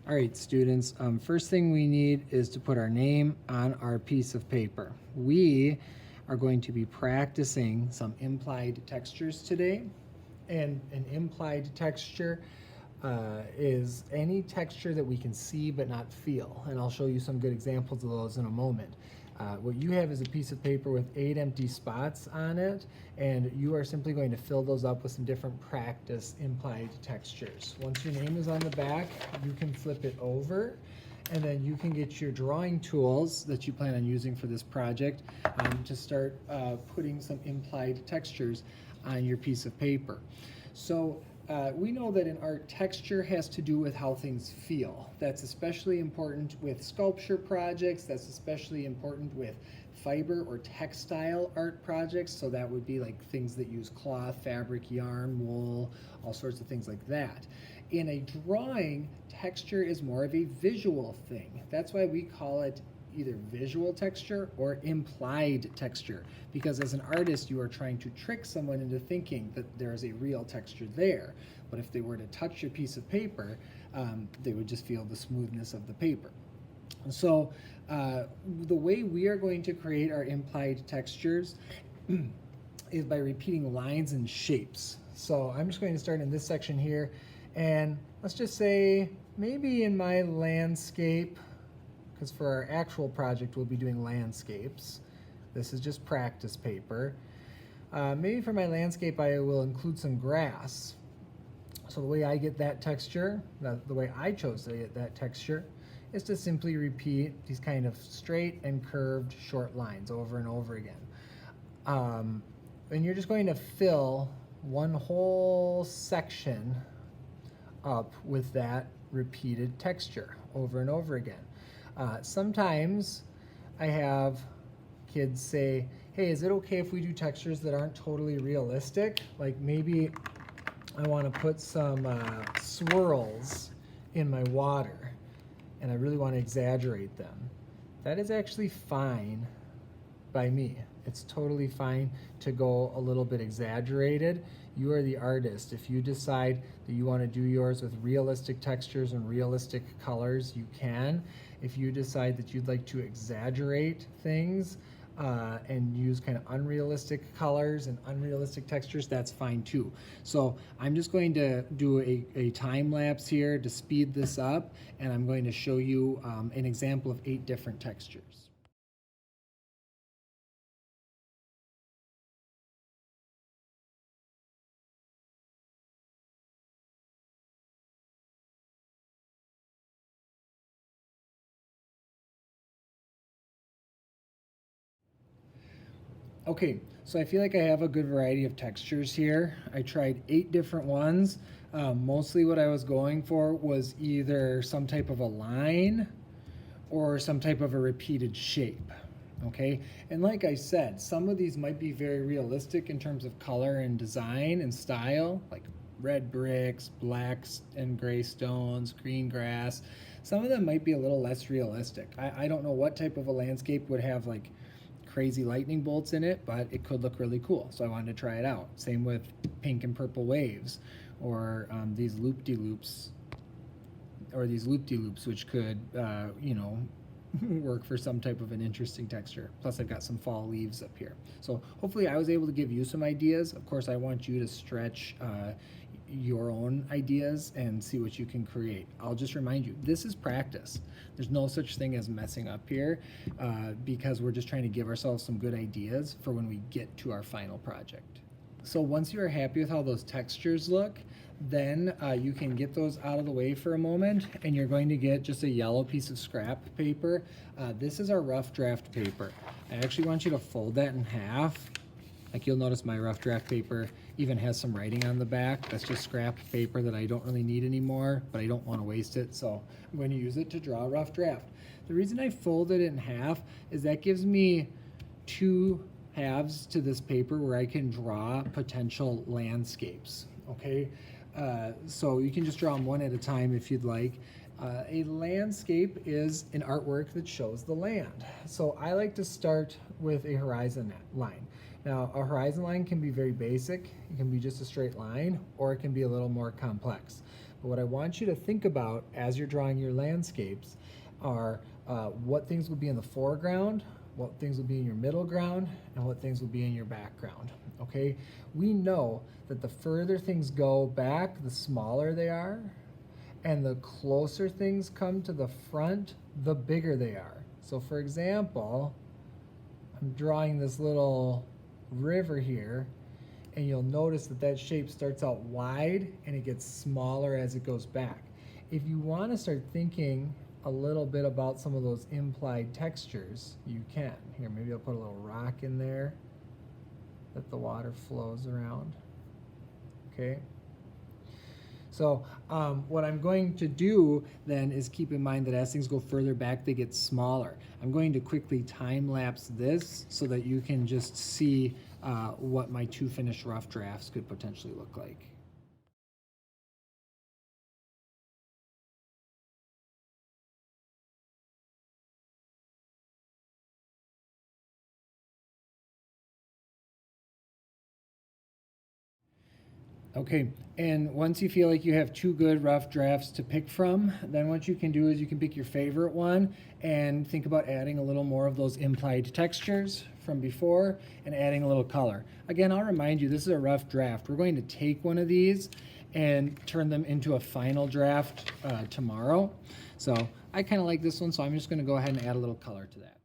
All right, students, first thing we need is to put our name on our piece of paper. We are going to be practicing some implied textures today. And an implied texture is any texture that we can see but not feel. And I'll show you some good examples of those in a moment. What you have is a piece of paper with 8 empty spots on it, and you are simply going to fill those up with some different practice implied textures. Once your name is on the back, you can flip it over, and then you can get your drawing tools that you plan on using for this project to start putting some implied textures on your piece of paper. So we know that in art, texture has to do with how things feel. That's especially important with sculpture projects. That's especially important with fiber or textile art projects. So that would be like things that use cloth, fabric, yarn, wool, all sorts of things like that. In a drawing, texture is more of a visual thing. That's why we call it either visual texture or implied texture, because as an artist you are trying to trick someone into thinking that there's a real texture there, but if they were to touch your piece of paper, they would just feel the smoothness of the paper. So the way we are going to create our implied textures is by repeating lines and shapes. So I'm just going to start in this section here, and let's just say maybe in my landscape, because for our actual project we'll be doing landscapes. This is just practice paper. Maybe for my landscape I will include some grass. So the way I get that texture, the way I chose to get that texture, is to simply repeat these kind of straight and curved short lines over and over again. And you're just going to fill one whole section up with that repeated texture over and over again. Sometimes I have kids say, hey, is it okay if we do textures that aren't totally realistic? Like maybe I want to put some swirls in my water and I really want to exaggerate them. That is actually fine by me. It's totally fine to go a little bit exaggerated. You are the artist. If you decide that you want to do yours with realistic textures and realistic colors, you can. If you decide that you'd like to exaggerate things and use kind of unrealistic colors and unrealistic textures, that's fine too. So I'm just going to do a time lapse here to speed this up, and I'm going to show you an example of 8 different textures. Okay, so I feel like I have a good variety of textures here. I tried 8 different ones. Mostly what I was going for was either some type of a line or some type of a repeated shape. Okay, and like I said, some of these might be very realistic in terms of color and design and style, like red bricks, blacks and gray stones, green grass. Some of them might be a little less realistic. I don't know what type of a landscape would have like crazy lightning bolts in it, but it could look really cool, so I wanted to try it out. Same with pink and purple waves, or these loop-de-loops, which could, work for some type of an interesting texture. Plus I've got some fall leaves up here. So hopefully I was able to give you some ideas. Of course I want you to stretch your own ideas and see what you can create. I'll just remind you, this is practice. There's no such thing as messing up here because we're just trying to give ourselves some good ideas for when we get to our final project. So once you are happy with how those textures look, then you can get those out of the way for a moment, and you're going to get just a yellow piece of scrap paper. This is our rough draft paper. I actually want you to fold that in half. Like you'll notice my rough draft paper even has some writing on the back. That's just scrap paper that I don't really need anymore, but I don't want to waste it, so I'm going to use it to draw a rough draft. The reason I folded it in half is that gives me 2 halves to this paper where I can draw potential landscapes, okay? So you can just draw them one at a time if you'd like. A landscape is an artwork that shows the land. So I like to start with a horizon line. Now, a horizon line can be very basic. It can be just a straight line, or it can be a little more complex. But what I want you to think about as you're drawing your landscapes are what things will be in the foreground, what things will be in your middle ground, and what things will be in your background. Okay? We know that the further things go back, the smaller they are, and the closer things come to the front, the bigger they are. So for example, I'm drawing this little river here, and you'll notice that that shape starts out wide and it gets smaller as it goes back. If you want to start thinking a little bit about some of those implied textures, you can. Here, maybe I'll put a little rock in there that the water flows around. Okay? So what I'm going to do then is keep in mind that as things go further back, they get smaller. I'm going to quickly time lapse this so that you can just see what my two finished rough drafts could potentially look like. Okay, and once you feel like you have two good rough drafts to pick from, then what you can do is you can pick your favorite one and think about adding a little more of those implied textures from before and adding a little color. Again, I'll remind you, this is a rough draft. We're going to take one of these and turn them into a final draft tomorrow. So I kind of like this one, so I'm just going to go ahead and add a little color to that.